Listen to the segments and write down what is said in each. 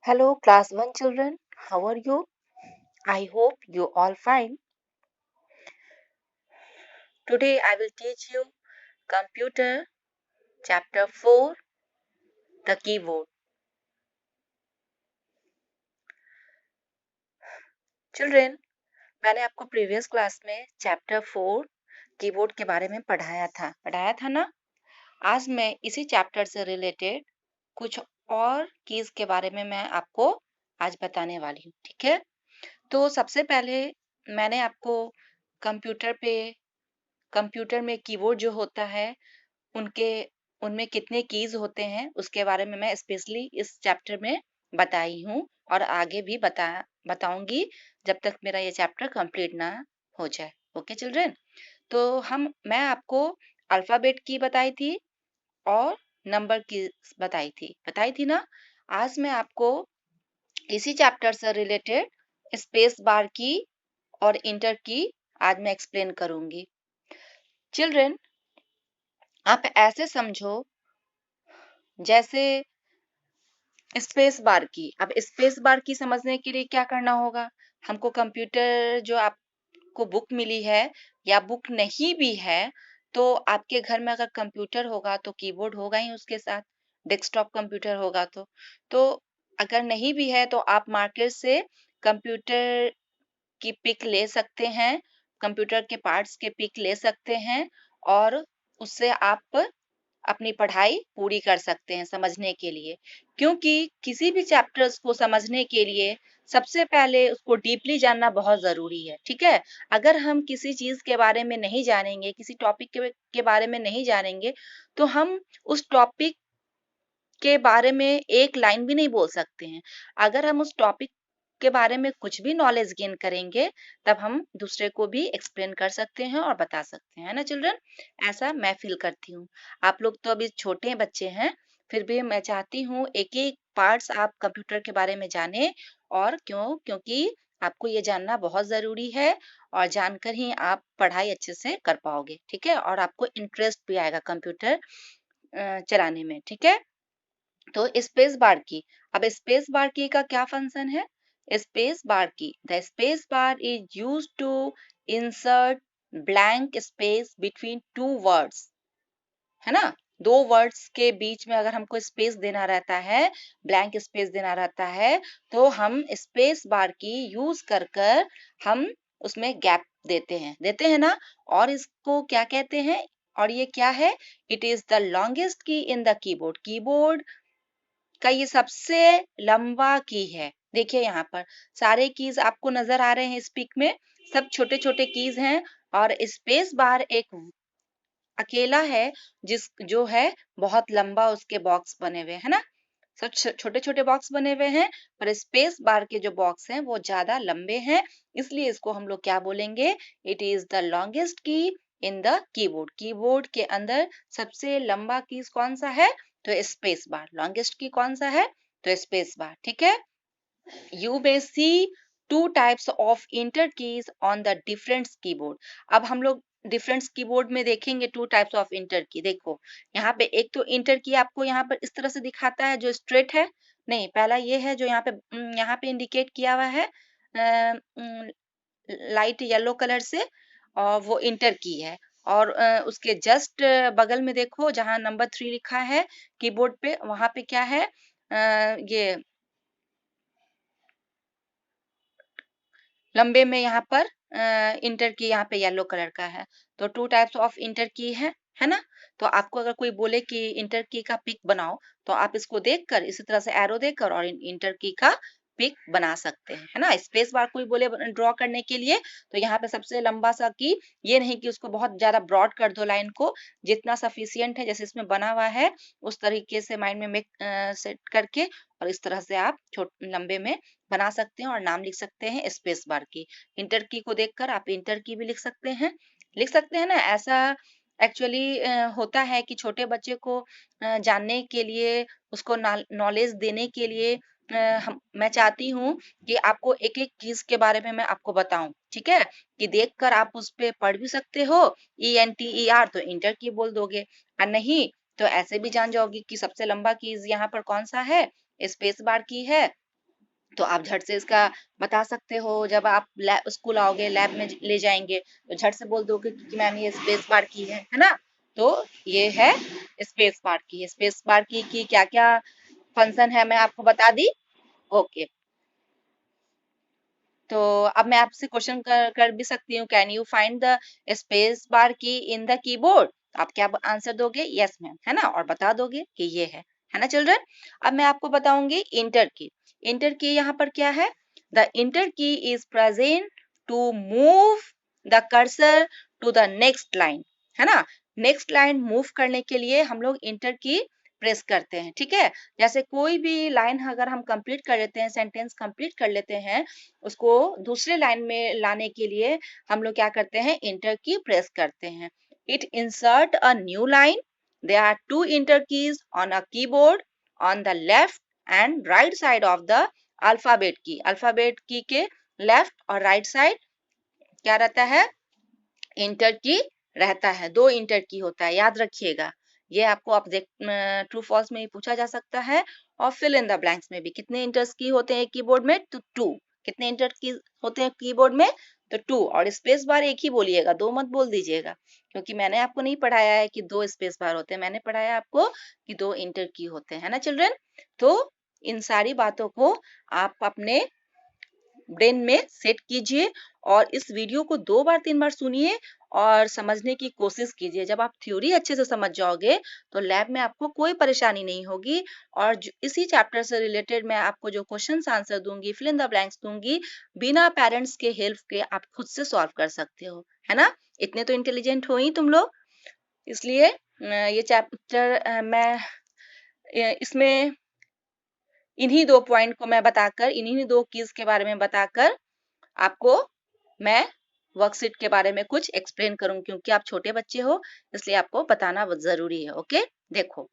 Hello, class 1 children. How are you? I hope you all fine. Today I will teach you computer chapter 4, the keyboard. Children, मैंने आपको previous class में chapter 4 keyboard के बारे में पढ़ाया था ना? आज मैं इसी चैप्टर से रिलेटेड कुछ और कीज के बारे में मैं आपको आज बताने वाली हूँ, ठीक है? तो सबसे पहले मैंने आपको कंप्यूटर में कीबोर्ड जो होता है उनके उनमें कितने कीज होते हैं उसके बारे में मैं स्पेशली इस चैप्टर में बताई हूँ और आगे भी बताऊंगी जब तक मेरा ये चैप्टर कंप्लीट ना हो जाए। ओके चिल्ड्रन, तो मैं आपको अल्फाबेट की बताई थी और नंबर की बताई थी ना। आज मैं आपको इसी चैप्टर से रिलेटेड स्पेस बार की और इंटर की आज मैं एक्सप्लेन करूंगी। चिल्ड्रन, आप ऐसे समझो जैसे स्पेस बार की। अब स्पेस बार की समझने के लिए क्या करना होगा? हमको कंप्यूटर जो आपको बुक मिली है या बुक नहीं भी है तो आपके घर में अगर कंप्यूटर होगा तो कीबोर्ड होगा ही उसके साथ, डेस्कटॉप कंप्यूटर होगा तो अगर नहीं भी है तो आप मार्केट से कंप्यूटर की पिक ले सकते हैं, कंप्यूटर के पार्ट्स के पिक ले सकते हैं और उससे आप अपनी पढ़ाई पूरी कर सकते हैं समझने के लिए। क्योंकि किसी भी चैप्टर्स को समझने के लिए सबसे पहले उसको डीपली जानना बहुत ज़रूरी है, ठीक है? अगर हम किसी चीज़ के बारे में नहीं जानेंगे, किसी टॉपिक के बारे में नहीं जानेंगे, तो हम उस टॉपिक के बारे में एक लाइन भी नहीं बोल सकते हैं। अगर हम उस टॉपिक के बारे में कुछ भी नॉलेज गेन करेंगे, तब हम दूसरे को भी एक्सप्लेन कर सकते हैं और बता सकते हैं, है ना चिल्ड्रन? ऐसा मैं फील करती हूँ। आप लोग तो अभी छोटे बच्चे हैं, फिर भी मैं चाहती हूँ एक-एक पार्ट्स आप कंप्यूटर के बारे में जानें। और क्यों? क्योंकि आपको ये जानना बहुत ज़रूरी है और जानकर ही आप पढ़ाई अच्छे से कर पाओगे, ठीक है? और आपको इंटरेस्ट भी आएगा कंप्यूटर चलाने में, ठीक है? तो स्पेस बार की। अब स्पेस बार की का क्या फंक्शन है? स्पेस बार की, the space bar is use to insert blank space between two words, है ना? दो वर्ड्स के बीच में अगर हमको स्पेस देना रहता है, ब्लैंक स्पेस देना रहता है, तो हम स्पेस बार की यूज कर हम उसमें गैप देते हैं ना। और इसको क्या कहते हैं? और ये क्या है? इट इज द लॉन्गेस्ट की इन द कीबोर्ड। कीबोर्ड का ये सबसे लंबा की है। देखिए यहाँ पर सारे कीज आपको नजर आ रहे हैं इस पिक में, सब छोटे-छोटे कीज हैं और स्पेस बार एक अकेला है जिस जो है बहुत लंबा उसके बॉक्स बने हुए है ना। सब छोटे-छोटे बॉक्स बने हुए हैं पर स्पेस बार के जो बॉक्स हैं वो ज्यादा लंबे हैं, इसलिए इसको हम लोग क्या बोलेंगे? इट इज द लॉन्गेस्ट की इन द कीबोर्ड। कीबोर्ड के अंदर सबसे लंबा कीज कौन सा है? तो स्पेस बार। लॉन्गेस्ट की कौन सा है? तो स्पेस बार, ठीक है? You may see two types of enter keys on the different keyboard. अब हम लोग डिफरेंट कीबोर्ड में देखेंगे टू टाइप्स ऑफ इंटर की। देखो यहाँ पे एक तो इंटर की आपको यहाँ पर इस तरह से दिखाता है जो स्ट्रेट है। नहीं, पहला ये है जो यहाँ पे इंडिकेट किया हुआ है लाइट येलो कलर से, और वो इंटर की है। और उसके जस्ट बगल में देखो जहाँ नंबर 3 लिखा है कीबोर्ड पे, वहां पे क्या है? ये लंबे में यहाँ पर इंटर की यहाँ पे येलो कलर का है। तो टू टाइप्स ऑफ इंटर की है ना? तो आपको अगर कोई बोले कि इंटर की का पिक बनाओ, तो आप इसको देखकर इसी तरह से एरो देकर और इंटर की का पिक बना सकते हैं, है ना? स्पेस बार कोई बोले ड्रॉ करने के लिए, तो यहाँ पे सबसे लंबा सा की, ये नहीं कि उसको बहुत ज्यादा ब्रॉड कर दो लाइन को, जितना सफिशियंट है जैसे इसमें बना हुआ है उस तरीके से माइंड में सेट करके और इस तरह से आप लंबे में बना सकते हैं और नाम लिख सकते हैं स्पेस बार की। इंटर की को देखकर आप इंटर की भी लिख सकते हैं ना। ऐसा एक्चुअली होता है कि छोटे बच्चे को जानने के लिए, उसको नॉलेज देने के लिए मैं चाहती हूँ कि आपको एक-एक चीज के बारे में मैं आपको बताऊं, ठीक है? कि देखकर आप उस पे पढ़ भी सकते हो, ENTER तो इंटर की बोल दोगे, और नहीं तो ऐसे भी जान जाओगे कि सबसे लंबा कीज यहाँ पर कौन सा है? स्पेस बार की है। तो आप झट से इसका बता सकते हो। जब आप स्कूल आओगे, लैब में ले जाएंगे, तो झट से बोल दोगे कि मैम ये स्पेस बार की है ना। तो ये है स्पेस बार की। स्पेस बार की क्या क्या फंक्शन है मैं आपको बता दी। ओके, तो अब मैं आपसे क्वेश्चन कर भी सकती हूँ, can you find the space bar की इन द कीबोर्ड। आप क्या आंसर दोगे, यस मैम, है ना, और बता दोगे कि ये है ना चिल्ड्रन। अब मैं आपको बताऊंगी इंटर की। इंटर की यहाँ पर क्या है, the enter key is present to move the cursor to the next line, है ना। नेक्स्ट लाइन मूव करने के लिए हम लोग इंटर की प्रेस करते हैं, ठीक है। जैसे कोई भी लाइन अगर हम कंप्लीट कर लेते हैं, सेंटेंस कंप्लीट कर लेते हैं, उसको दूसरे लाइन में लाने के लिए हम लोग क्या करते हैं, इंटर की प्रेस करते हैं। It insert a new line. There are two enter keys on a keyboard on the left and right side of the alphabet key. Alphabet key के लेफ्ट और राइट साइड क्या रहता है, इंटर की रहता है। दो इंटर की होता है, याद रखिएगा। ये आपको ऑब्जेक्ट ट्रू फॉल्स में ही पूछा जा सकता है, और फिल इन द ब्लैंक्स में भी। कितने इंटर्स की होते हैं कीबोर्ड में, तो टू। कितने इंटर की होते हैं कीबोर्ड में, तो टू। और स्पेस बार एक ही बोलिएगा, दो मत बोल दीजिएगा, क्योंकि मैंने आपको नहीं पढ़ाया है कि दो स्पेस बार होते हैं। मैंने पढ़ाया आपको कि दो इंटर की होते हैं, है ना चिल्ड्रन। तो इन सारी बातों को आप अपने ब्रेन में सेट कीजिए, और इस वीडियो को 2 बार 3 बार सुनिए और समझने की कोशिश कीजिए। जब आप थ्योरी अच्छे से समझ जाओगे, तो लैब में आपको कोई परेशानी नहीं होगी। और इसी चैप्टर से रिलेटेड मैं आपको जो क्वेश्चंस आंसर दूंगी, फिल इन द ब्लैंक्स दूंगी, बिना पेरेंट्स के हेल्प के आप खुद से सॉल्व कर सकते हो, है ना। इतने तो इंटेलिजेंट हो ही तुम लोग। इसलिए ये चैप्टर मैं इसमें इन्हीं 2 पॉइंट को मैं बताकर, इन्हीं 2 कीज के बारे में बताकर आपको मैं वर्कशीट के बारे में कुछ एक्सप्लेन करूं, क्योंकि आप छोटे बच्चे हो, इसलिए आपको बताना बहुत जरूरी है। ओके, देखो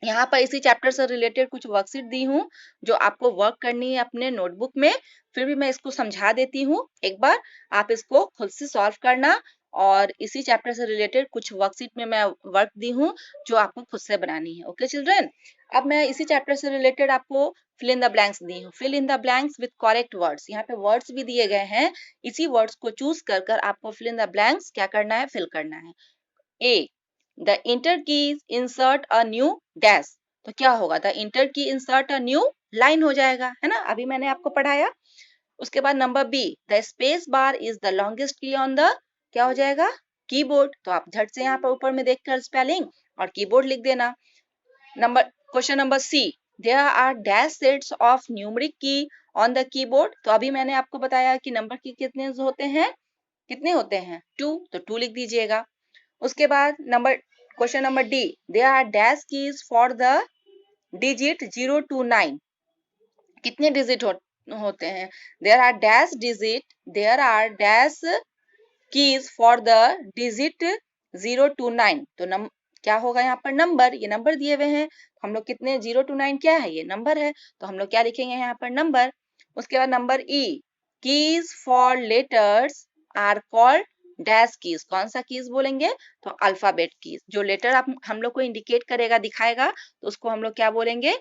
यहाँ पर इसी चैप्टर से रिलेटेड कुछ वर्कशीट दी हूँ, जो आपको वर्क करनी है अपने नोटबुक में। फिर भी मैं इसको समझा देती हूँ एक बार, आप इसको खुद से सॉल्व करना। और इसी चैप्टर से रिलेटेड कुछ वर्कशीट में मैं वर्क दी हूँ, जो आपको खुद से बनानी है। ओके चिल्ड्रन, अब मैं इसी चैप्टर से रिलेटेड आपको फिल इन द ब्लैंक्स दी हूँ। Fill in the blanks with correct words. यहाँ पे वर्ड्स भी दिए गए हैं, इसी वर्ड्स को चूज कर कर आपको फिल इन द ब्लैंक्स क्या करना है, फिल करना है। ए, द इंटर की इंसर्ट अ न्यू डैश। तो क्या होगा, द इंटर की इंसर्ट अ न्यू लाइन हो जाएगा, है ना, अभी मैंने आपको पढ़ाया। उसके बाद number B, the space bar is the longest key on the, क्या हो जाएगा, कीबोर्ड। तो आप झट से यहाँ पर ऊपर में देखकर स्पेलिंग और कीबोर्ड लिख देना। Question number C, there are dash sets of numeric key on the keyboard. तो अभी मैंने आपको बताया कि नंबर की कितने होते हैं, कितने होते हैं, टू, तो टू लिख दीजिएगा। उसके बाद question number D, there are dash keys for the digit 0 to 9। कितने डिजिट होते हैं, there are dash digit, there are dash keys for the digit 0 to 9। तो क्या होगा यहाँ पर, नंबर। ये नंबर दिए हुए हैं, हम लोग कितने, 0 to 9 क्या है, ये नंबर है, तो हम लोग क्या लिखेंगे यहाँ पर, नंबर। उसके बाद number E, keys for letters are called dash keys. कौन सा कीज बोलेंगे, तो अल्फाबेट कीज। जो लेटर आप हम लोग को इंडिकेट करेगा, दिखाएगा, तो उसको हम लोग क्या बोलेंगे,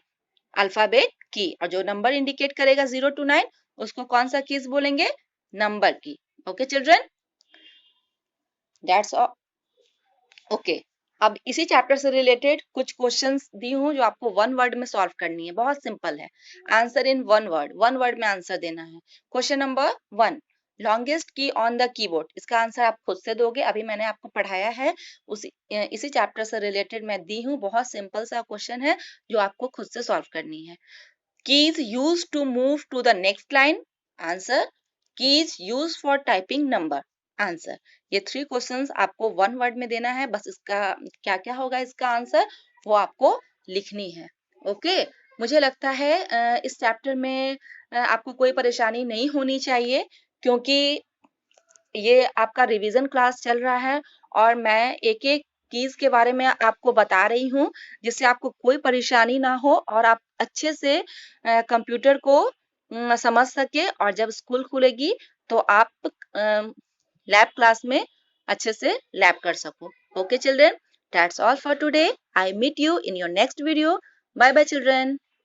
अल्फाबेट की। और जो नंबर इंडिकेट करेगा 0 to 9, उसको कौन सा कीज बोलेंगे, नंबर की। Okay children, that's all. Okay, अब इसी चैप्टर से रिलेटेड कुछ क्वेश्चंस दी हूँ, जो आपको 1 वर्ड में सॉल्व करनी है। बहुत सिंपल है, आंसर इन 1 वर्ड, 1 वर्ड में आंसर देना है। Question number 1, longest key on the keyboard. इसका आंसर आप खुद से दोगे, अभी मैंने आपको पढ़ाया है, इसी चैप्टर से रिलेटेड मैं दी हूँ। बहुत सिंपल सा क्वेश्चन है, जो आपको खुद से सॉल्व करनी है। Keys use to move to the next line, answer. Keys use for typing number, answer. ये 3 क्वेश्चंस आपको 1 वर्ड में देना है। बस इसका क्या क्या होगा, इसका आंसर वो आपको लिखनी है। ओके, मुझे लगता है इस चैप्टर में आपको कोई परेशानी नहीं होनी चाहिए, क्योंकि ये आपका रिवीजन क्लास चल रहा है, और मैं एक एक कीज के बारे में आपको बता रही हूँ, जिससे आपको कोई परेशानी ना हो, और आप अच्छे से कंप्यूटर को समझ सके। और जब स्कूल खुलेगी, तो आप लैब क्लास में अच्छे से लैब कर सको। Okay children, that's all for today. I meet you in your next video. Bye bye children.